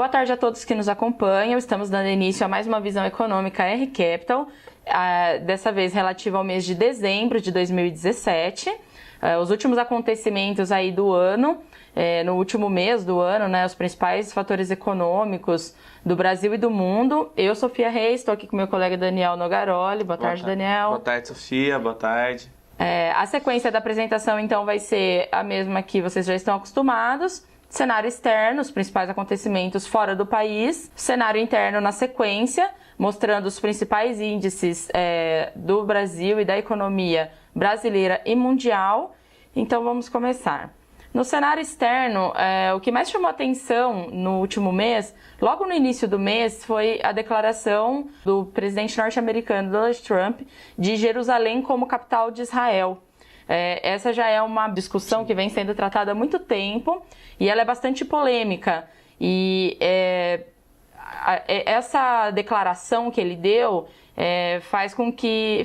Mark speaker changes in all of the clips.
Speaker 1: Boa tarde a todos que nos acompanham. Estamos dando início a mais uma visão econômica R Capital, dessa vez relativa ao mês de dezembro de 2017. Os últimos acontecimentos aí do ano, no último mês do ano, né, os principais fatores econômicos do Brasil e do mundo. Eu, Sofia Reis, estou aqui com meu colega Daniel Nogaroli. Boa tarde, Daniel.
Speaker 2: Boa tarde, Sofia. Boa tarde.
Speaker 1: A sequência da apresentação, então, vai ser a mesma que vocês já estão acostumados. Cenário externo, os principais acontecimentos fora do país. Cenário interno na sequência, mostrando os principais índices do Brasil e da economia brasileira e mundial. Então vamos começar. No cenário externo, o que mais chamou atenção no último mês, logo no início do mês, foi a declaração do presidente norte-americano Donald Trump de Jerusalém como capital de Israel. Essa já é uma discussão que vem sendo tratada há muito tempo e ela é bastante polêmica. E essa declaração que ele deu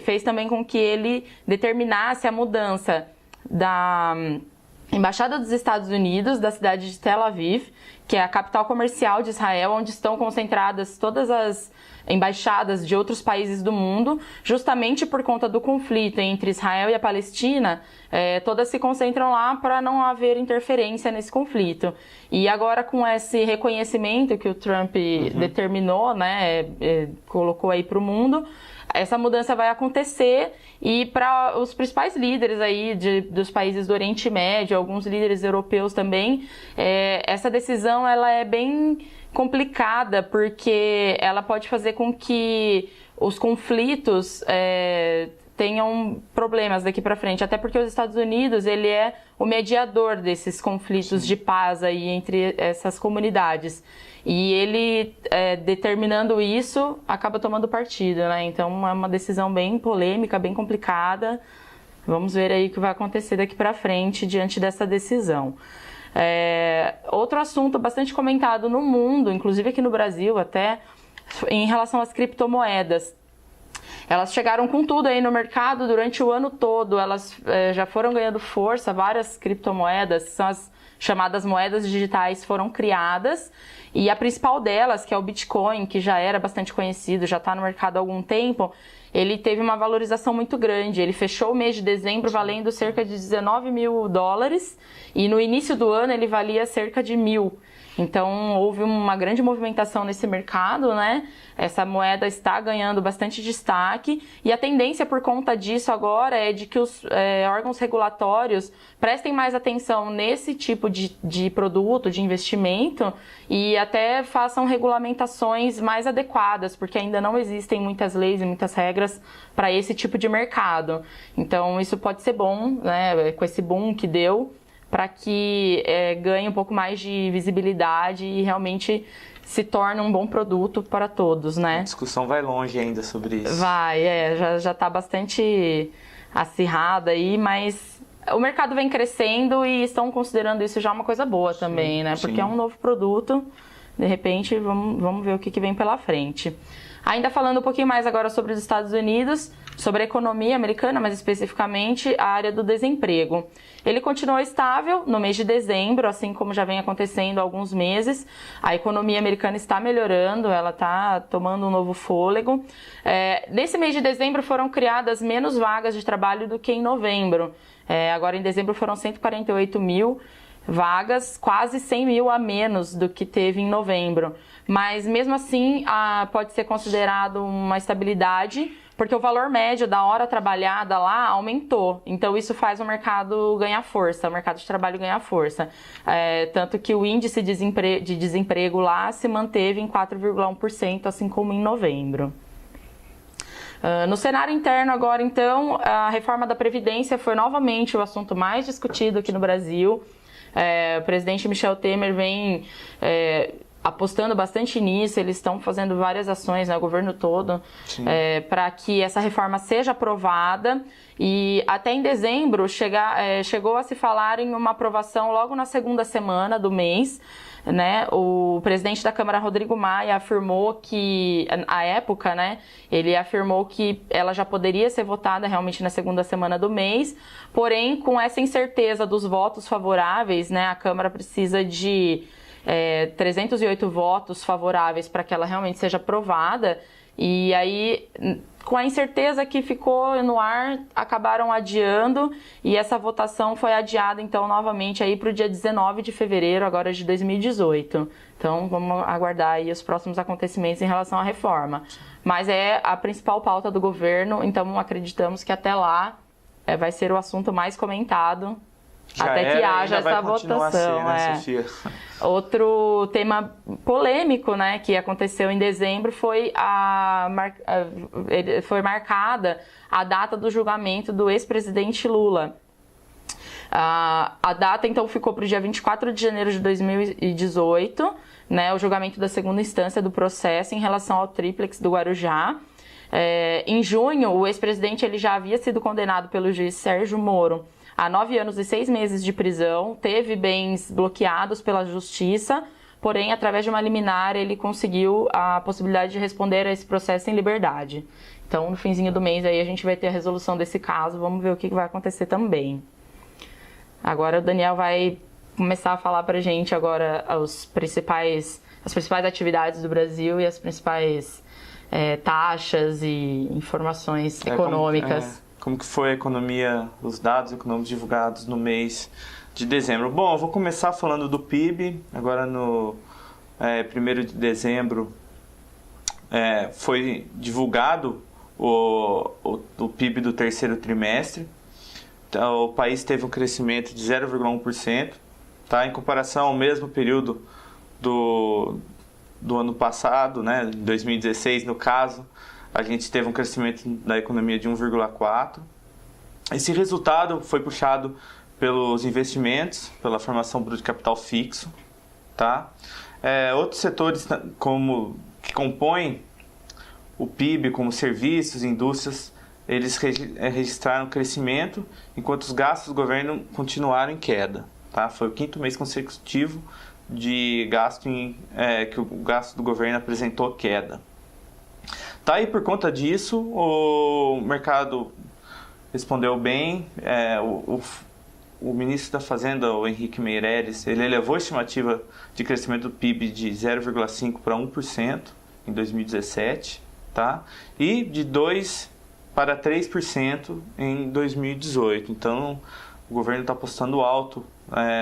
Speaker 1: fez também com que ele determinasse a mudança da Embaixada dos Estados Unidos, da cidade de Tel Aviv, que é a capital comercial de Israel, onde estão concentradas todas as embaixadas de outros países do mundo, justamente por conta do conflito entre Israel e a Palestina. Todas se concentram lá para não haver interferência nesse conflito. E agora, com esse reconhecimento que o Trump determinou, né, colocou aí para o mundo, essa mudança vai acontecer. E para os principais líderes aí dos países do Oriente Médio, alguns líderes europeus também, essa decisão ela é bem complicada, porque ela pode fazer com que os conflitos tenham problemas daqui para frente, até porque os Estados Unidos ele é o mediador desses conflitos de paz aí entre essas comunidades. E ele, determinando isso, acaba tomando partido, né? Então é uma decisão bem polêmica, bem complicada. Vamos ver aí o que vai acontecer daqui para frente diante dessa decisão. Outro assunto bastante comentado no mundo, inclusive aqui no Brasil até, em relação às criptomoedas. Elas chegaram com tudo aí no mercado durante o ano todo, elas já foram ganhando força, várias criptomoedas, são as chamadas moedas digitais, foram criadas, e a principal delas, que é o Bitcoin, que já era bastante conhecido, já está no mercado há algum tempo, ele teve uma valorização muito grande. Ele fechou o mês de dezembro valendo cerca de $19 mil, e no início do ano ele valia cerca de 1.000. Então houve uma grande movimentação nesse mercado, né? Essa moeda está ganhando bastante destaque, e a tendência por conta disso agora é de que os órgãos regulatórios prestem mais atenção nesse tipo de produto, de investimento, e até façam regulamentações mais adequadas, porque ainda não existem muitas leis e muitas regras para esse tipo de mercado. Então isso pode ser bom, né? Com esse boom que deu, para que ganhe um pouco mais de visibilidade e realmente se torne um bom produto para todos, né?
Speaker 2: A discussão vai longe ainda sobre isso.
Speaker 1: Vai, já está bastante acirrada aí, mas o mercado vem crescendo e estão considerando isso já uma coisa boa também, né? Porque é um novo produto, de repente vamos ver o que vem pela frente. Ainda falando um pouquinho mais agora sobre os Estados Unidos, sobre a economia americana, mais especificamente a área do desemprego. Ele continuou estável no mês de dezembro, assim como já vem acontecendo há alguns meses. A economia americana está melhorando, ela está tomando um novo fôlego. Nesse mês de dezembro foram criadas menos vagas de trabalho do que em novembro. Agora em dezembro foram 148 mil vagas, quase 100 mil a menos do que teve em novembro. Mas mesmo assim pode ser considerado uma estabilidade, porque o valor médio da hora trabalhada lá aumentou. Então isso faz o mercado ganhar força, o mercado de trabalho ganhar força. Tanto que o índice de desemprego lá se manteve em 4,1%, assim como em novembro. No cenário interno agora, então, a reforma da Previdência foi novamente o assunto mais discutido aqui no Brasil. O presidente Michel Temer vem apostando bastante nisso, eles estão fazendo várias ações, né, o governo todo, para que essa reforma seja aprovada, e até em dezembro chegou a se falar em uma aprovação logo na segunda semana do mês, né? O presidente da Câmara, Rodrigo Maia, afirmou que, à época, né, ele afirmou que ela já poderia ser votada realmente na segunda semana do mês, porém, com essa incerteza dos votos favoráveis, né, a Câmara precisa de 308 votos favoráveis para que ela realmente seja aprovada. E aí, com a incerteza que ficou no ar, acabaram adiando e essa votação foi adiada, então, novamente para o dia 19 de fevereiro, agora de 2018. Então, vamos aguardar aí os próximos acontecimentos em relação à reforma. Mas é a principal pauta do governo, então acreditamos que até lá vai ser o assunto mais comentado. Até que haja essa votação.
Speaker 2: Sofia?
Speaker 1: Outro tema polêmico, né, que aconteceu em dezembro foi foi marcada a data do julgamento do ex-presidente Lula. A data, então, ficou para o dia 24 de janeiro de 2018, né, o julgamento da segunda instância do processo em relação ao tríplex do Guarujá. Em junho, o ex-presidente ele já havia sido condenado pelo juiz Sérgio Moro a 9 anos e 6 meses de prisão, teve bens bloqueados pela justiça, porém, através de uma liminar, ele conseguiu a possibilidade de responder a esse processo em liberdade. Então, no finzinho do mês, aí a gente vai ter a resolução desse caso, vamos ver o que vai acontecer também. Agora o Daniel vai começar a falar pra gente agora as principais atividades do Brasil e as principais taxas e informações econômicas.
Speaker 2: Como que foi a economia, os dados econômicos divulgados no mês de dezembro. Bom, eu vou começar falando do PIB. Agora no 1º de dezembro foi divulgado o PIB do terceiro trimestre. Então, o país teve um crescimento de 0,1%, tá? Em comparação ao mesmo período do ano passado, né, em 2016 no caso, a gente teve um crescimento da economia de 1,4%. Esse resultado foi puxado pelos investimentos, pela formação bruta de capital fixo, tá? Outros setores que compõem o PIB, como serviços, indústrias, eles registraram crescimento, enquanto os gastos do governo continuaram em queda, tá? Foi o 5º mês consecutivo de gasto que o gasto do governo apresentou queda. Tá, e por conta disso, o mercado respondeu bem. O ministro da Fazenda, o Henrique Meirelles, ele elevou a estimativa de crescimento do PIB de 0,5% para 1% em 2017, tá? E de 2% para 3% em 2018. Então, o governo está apostando alto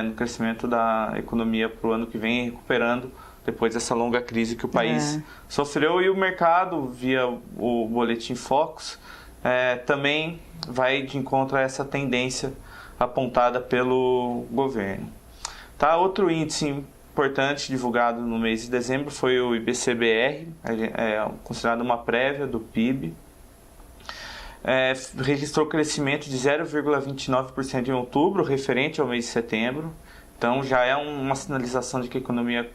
Speaker 2: no crescimento da economia para o ano que vem, recuperando depois dessa longa crise que o país sofreu. E o mercado, via o Boletim Focus, também vai de encontro a essa tendência apontada pelo governo. Tá? Outro índice importante divulgado no mês de dezembro foi o IBC-BR, considerado uma prévia do PIB. Registrou crescimento de 0,29% em outubro, referente ao mês de setembro. Então já é uma sinalização de que a economia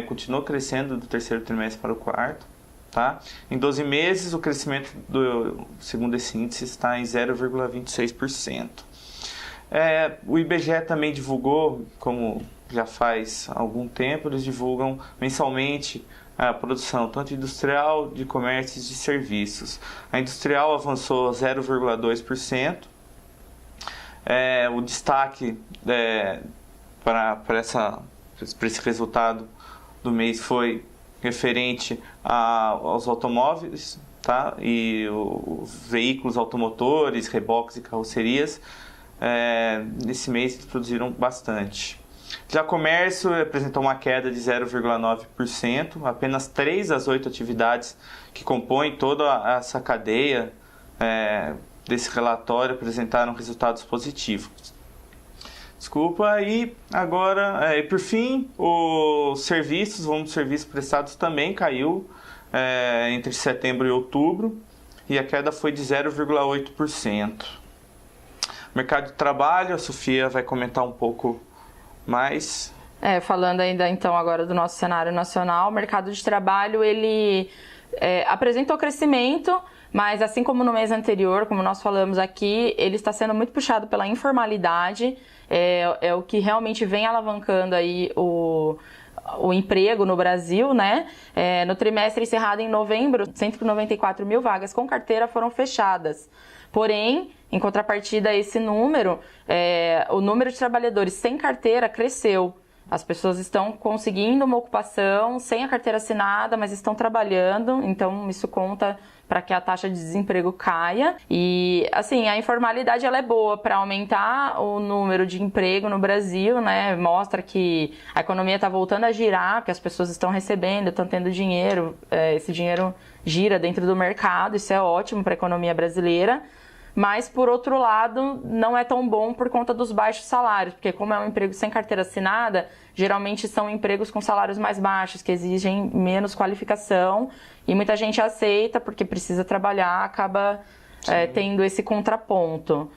Speaker 2: continuou crescendo do terceiro trimestre para o quarto. Tá? Em 12 meses, o crescimento, segundo esse índice, está em 0,26%. O IBGE também divulgou, como já faz algum tempo, eles divulgam mensalmente a produção tanto industrial, de comércio e de serviços. A industrial avançou 0,2%. O destaque para esse resultado do mês foi referente aos automóveis, tá? E os veículos automotores, reboques e carrocerias. Nesse mês eles produziram bastante. Já comércio apresentou uma queda de 0,9%. Apenas 3 das 8 atividades que compõem toda essa cadeia desse relatório apresentaram resultados positivos. E agora, por fim, os serviços, o volume de serviços prestados também caiu entre setembro e outubro, e a queda foi de 0,8%. Mercado de trabalho, a Sofia vai comentar um pouco mais.
Speaker 1: Falando ainda então agora do nosso cenário nacional, o mercado de trabalho ele apresentou crescimento, mas assim como no mês anterior, como nós falamos aqui, ele está sendo muito puxado pela informalidade, é o que realmente vem alavancando aí o emprego no Brasil, né? No trimestre encerrado em novembro, 194 mil vagas com carteira foram fechadas. Porém, em contrapartida a esse número, o número de trabalhadores sem carteira cresceu. As pessoas estão conseguindo uma ocupação sem a carteira assinada, mas estão trabalhando, então isso conta para que a taxa de desemprego caia. E, assim, a informalidade ela é boa para aumentar o número de emprego no Brasil, né? Mostra que a economia está voltando a girar, que as pessoas estão recebendo, estão tendo dinheiro, esse dinheiro gira dentro do mercado, isso é ótimo para a economia brasileira. Mas, por outro lado, não é tão bom por conta dos baixos salários, porque como é um emprego sem carteira assinada, geralmente são empregos com salários mais baixos, que exigem menos qualificação, e muita gente aceita porque precisa trabalhar, acaba tendo esse contraponto.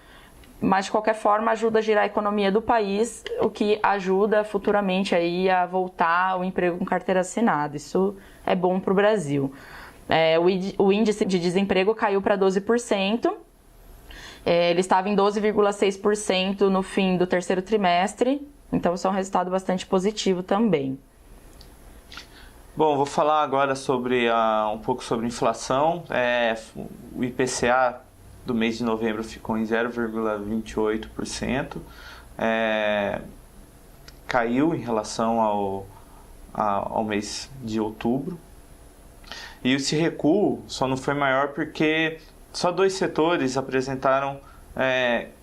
Speaker 1: Mas, de qualquer forma, ajuda a girar a economia do país, o que ajuda futuramente aí a voltar o emprego com carteira assinada. Isso é bom para o Brasil. O índice de desemprego caiu para 12%. Ele estava em 12,6% no fim do terceiro trimestre, então isso é um resultado bastante positivo também.
Speaker 2: Bom, vou falar agora sobre um pouco sobre inflação. O IPCA do mês de novembro ficou em 0,28%, caiu em relação ao mês de outubro. E esse recuo só não foi maior porque só 2 setores apresentaram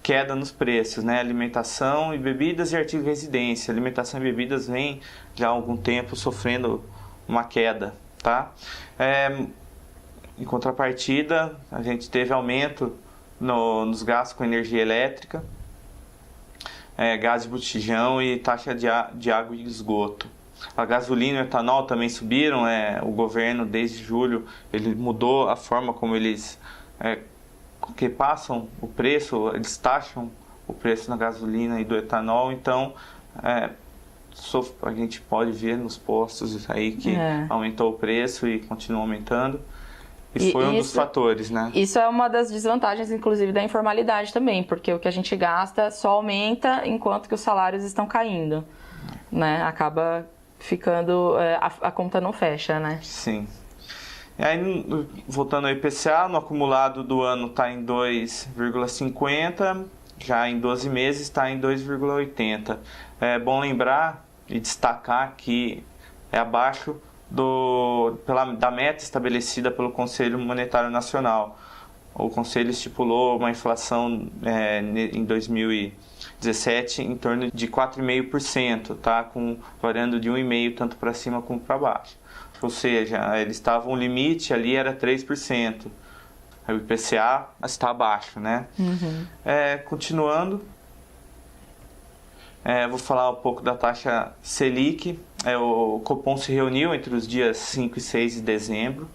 Speaker 2: queda nos preços, né? Alimentação e bebidas e artigos de residência. Alimentação e bebidas vem já há algum tempo sofrendo uma queda, tá? Em contrapartida, a gente teve aumento nos gastos com energia elétrica, gás de botijão e taxa de água e esgoto. A gasolina e o etanol também subiram. O governo, desde julho, ele mudou a forma como eles que passam o preço, eles taxam o preço na gasolina e do etanol, então a gente pode ver nos postos aí que aumentou o preço e continua aumentando, e foi um dos fatores, né? Isso
Speaker 1: é uma das desvantagens, inclusive, da informalidade também, porque o que a gente gasta só aumenta enquanto que os salários estão caindo, né? Acaba ficando, a conta não fecha, né?
Speaker 2: Sim. E aí, voltando ao IPCA, no acumulado do ano está em 2,50, já em 12 meses está em 2,80. É bom lembrar e destacar que é abaixo da meta estabelecida pelo Conselho Monetário Nacional. O Conselho estipulou uma inflação em 2017 em torno de 4,5%, tá? Variando de 1,5% tanto para cima como para baixo. Ou seja, eles estavam, o limite ali era 3%. O IPCA está abaixo, né?
Speaker 1: Uhum.
Speaker 2: Continuando, vou falar um pouco da taxa Selic. O Copom se reuniu entre os dias 5 e 6 de dezembro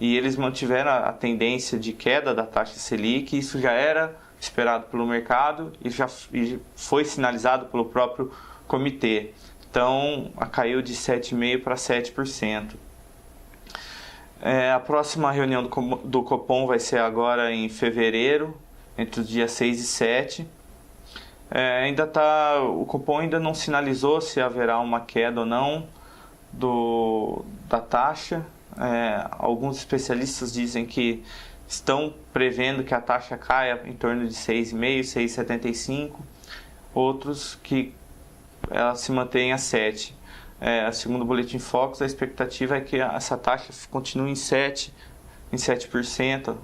Speaker 2: e eles mantiveram a tendência de queda da taxa Selic. Isso já era esperado pelo mercado e já foi sinalizado pelo próprio comitê. Então, caiu de 7,5% para 7%. A próxima reunião do Copom vai ser agora em fevereiro, entre os dias 6 e 7. O Copom ainda não sinalizou se haverá uma queda ou não da taxa. Alguns especialistas dizem que estão prevendo que a taxa caia em torno de 6,5%, 6,75%. Outros que ela se mantém a 7%. Segundo o Boletim Focus, a expectativa é que essa taxa continue em 7%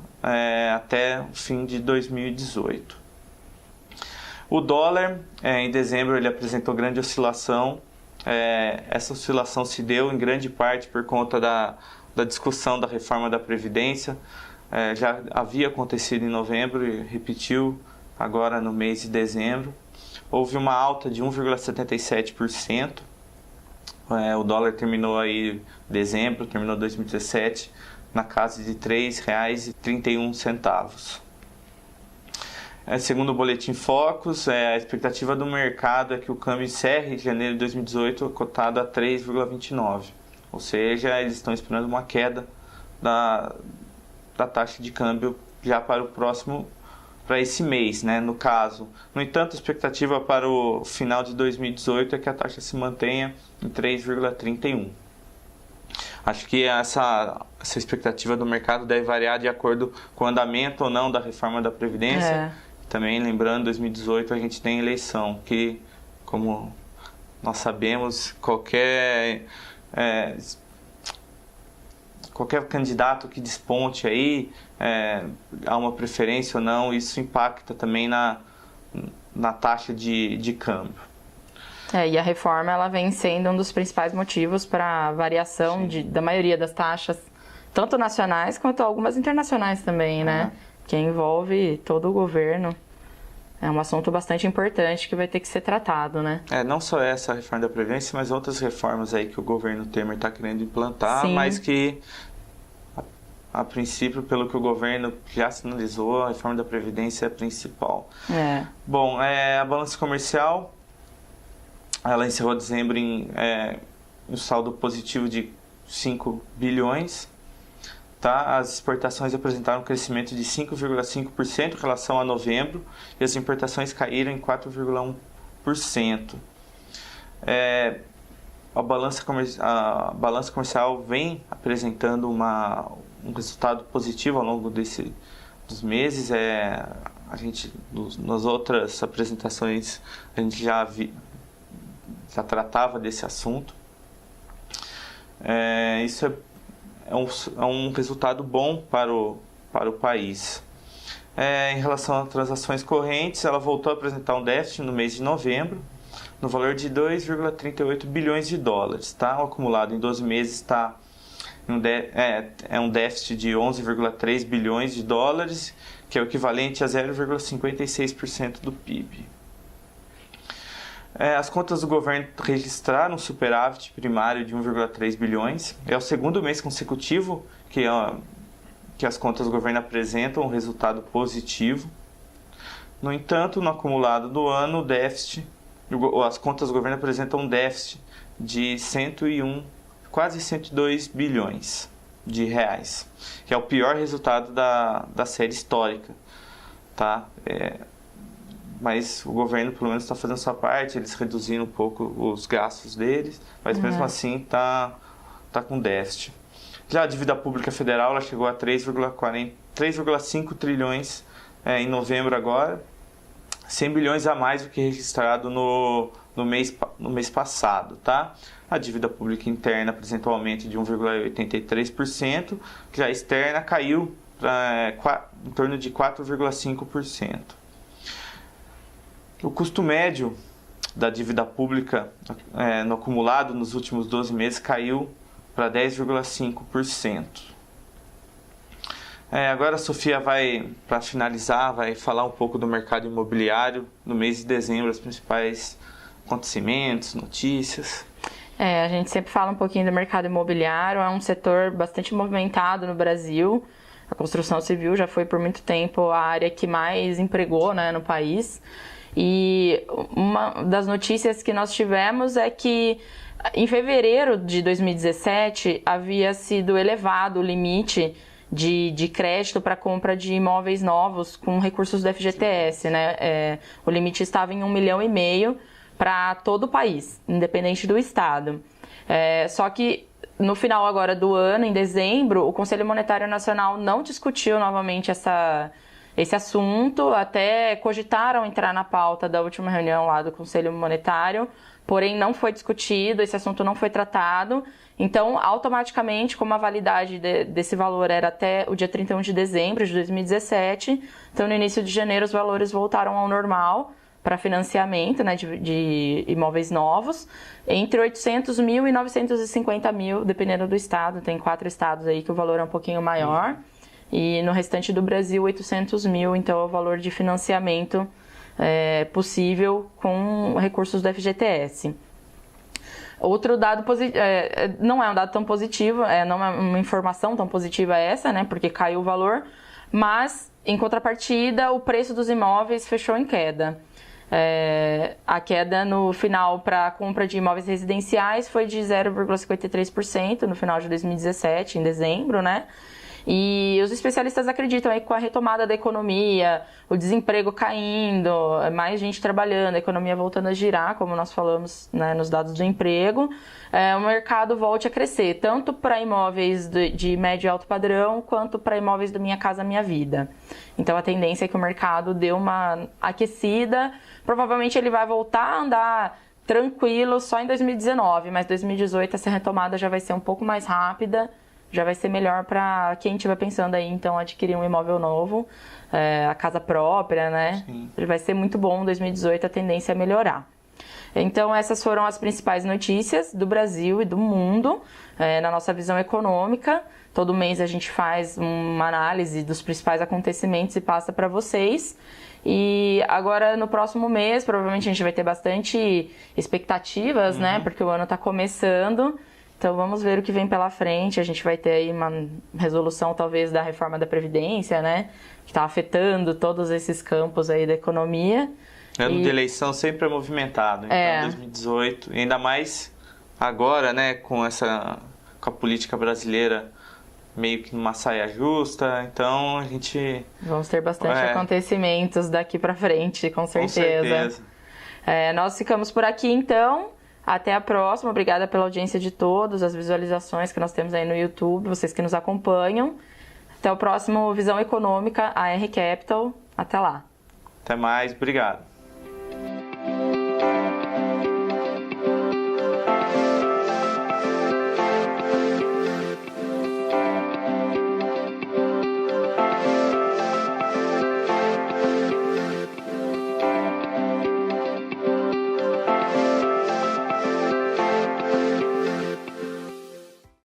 Speaker 2: até o fim de 2018. O dólar, em dezembro, ele apresentou grande oscilação. Essa oscilação se deu em grande parte por conta da discussão da reforma da Previdência. Já havia acontecido em novembro e repetiu agora no mês de dezembro. Houve uma alta de 1,77%. O dólar terminou aí dezembro, terminou 2017 na casa de R$ 3,31. Segundo o Boletim Focus, a expectativa do mercado é que o câmbio encerre em janeiro de 2018 cotado a 3,29. Ou seja, eles estão esperando uma queda da taxa de câmbio já para esse mês, né, no caso. No entanto, a expectativa para o final de 2018 é que a taxa se mantenha em 3,31. Acho que essa expectativa do mercado deve variar de acordo com o andamento ou não da reforma da Previdência. Também, lembrando, 2018 a gente tem eleição, que, como nós sabemos, qualquer candidato que desponte aí, há uma preferência ou não, isso impacta também na taxa de câmbio.
Speaker 1: E a reforma ela vem sendo um dos principais motivos para a variação da maioria das taxas, tanto nacionais quanto algumas internacionais também, né? Que envolve todo o governo. É um assunto bastante importante que vai ter que ser tratado, né?
Speaker 2: Não só essa reforma da Previdência, mas outras reformas aí que o governo Temer está querendo implantar, Sim. mas que, a princípio, pelo que o governo já sinalizou, a reforma da Previdência é a principal. Bom, a balança comercial, ela encerrou dezembro em um saldo positivo de 5 bilhões. Tá? As exportações apresentaram um crescimento de 5,5% em relação a novembro e as importações caíram em 4,1%. A balança comercial vem apresentando um resultado positivo ao longo dos meses. A gente, nas outras apresentações, a gente já tratava desse assunto. Isso é um resultado bom para o país. Em relação às transações correntes, ela voltou a apresentar um déficit no mês de novembro, no valor de 2,38 bilhões de dólares. Tá? O acumulado em 12 meses está um déficit de 11,3 bilhões de dólares, que é o equivalente a 0,56% do PIB. As contas do governo registraram um superávit primário de 1,3 bilhões. É o segundo mês consecutivo que as contas do governo apresentam um resultado positivo. No entanto, no acumulado do ano, as contas do governo apresentam um déficit de quase 102 bilhões de reais, que é o pior resultado da série histórica. Tá? Mas o governo pelo menos está fazendo sua parte, eles reduziram um pouco os gastos deles, mas mesmo assim está com déficit. Já a dívida pública federal ela chegou a 3,5 trilhões em novembro agora, 100 bilhões a mais do que registrado no mês passado. Tá? A dívida pública interna apresentou um aumento de 1,83%, já a externa caiu em torno de 4,5%. O custo médio da dívida pública no acumulado nos últimos 12 meses caiu para 10,5%. Agora a Sofia para finalizar, vai falar um pouco do mercado imobiliário no mês de dezembro, os principais acontecimentos, notícias.
Speaker 1: A gente sempre fala um pouquinho do mercado imobiliário, é um setor bastante movimentado no Brasil. A construção civil já foi por muito tempo a área que mais empregou, né, no país. E uma das notícias que nós tivemos é que em fevereiro de 2017 havia sido elevado o limite de crédito para compra de imóveis novos com recursos do FGTS, né? O limite estava em 1,5 milhão para todo o país, independente do estado. Só que no final agora do ano, em dezembro, o Conselho Monetário Nacional não discutiu novamente esse assunto, até cogitaram entrar na pauta da última reunião lá do Conselho Monetário, porém não foi discutido, esse assunto não foi tratado. Então, automaticamente, como a validade desse valor era até o dia 31 de dezembro de 2017, então no início de janeiro os valores voltaram ao normal para financiamento, né, de imóveis novos, entre 800 mil e 950 mil, dependendo do estado. Tem 4 estados aí que o valor é um pouquinho maior. E no restante do Brasil, 800 mil, então é o valor de financiamento possível com recursos do FGTS. Outro dado positivo, não é um dado tão positivo, não é uma informação tão positiva essa, né, porque caiu o valor, mas em contrapartida o preço dos imóveis fechou em queda. A queda no final para a compra de imóveis residenciais foi de 0,53% no final de 2017, em dezembro, né? E os especialistas acreditam aí que com a retomada da economia, o desemprego caindo, mais gente trabalhando, a economia voltando a girar, como nós falamos, né, nos dados do emprego, o mercado volte a crescer, tanto para imóveis de médio e alto padrão, quanto para imóveis do Minha Casa Minha Vida. Então a tendência é que o mercado dê uma aquecida, provavelmente ele vai voltar a andar tranquilo só em 2019, mas 2018 essa retomada já vai ser um pouco mais rápida, já vai ser melhor para quem estiver pensando aí, então, adquirir um imóvel novo, a casa própria, né?
Speaker 2: Sim.
Speaker 1: Vai ser muito bom, 2018 a tendência é melhorar. Então, essas foram as principais notícias do Brasil e do mundo, na nossa visão econômica. Todo mês a gente faz uma análise dos principais acontecimentos e passa para vocês. E agora, no próximo mês, provavelmente a gente vai ter bastante expectativas, né? Porque o ano está começando. Então, vamos ver o que vem pela frente. A gente vai ter aí uma resolução, talvez, da reforma da Previdência, né? Que está afetando todos esses campos aí da economia.
Speaker 2: Ano de eleição sempre é movimentado. Então, 2018, ainda mais agora, né? Com a política brasileira meio que numa saia justa. Então, a gente...
Speaker 1: Vamos ter bastante acontecimentos daqui para frente, com certeza.
Speaker 2: Com certeza.
Speaker 1: Nós ficamos por aqui, então. Até a próxima. Obrigada pela audiência de todos, as visualizações que nós temos aí no YouTube, vocês que nos acompanham. Até o próximo Visão Econômica, AR Capital. Até lá.
Speaker 2: Até mais. Obrigado.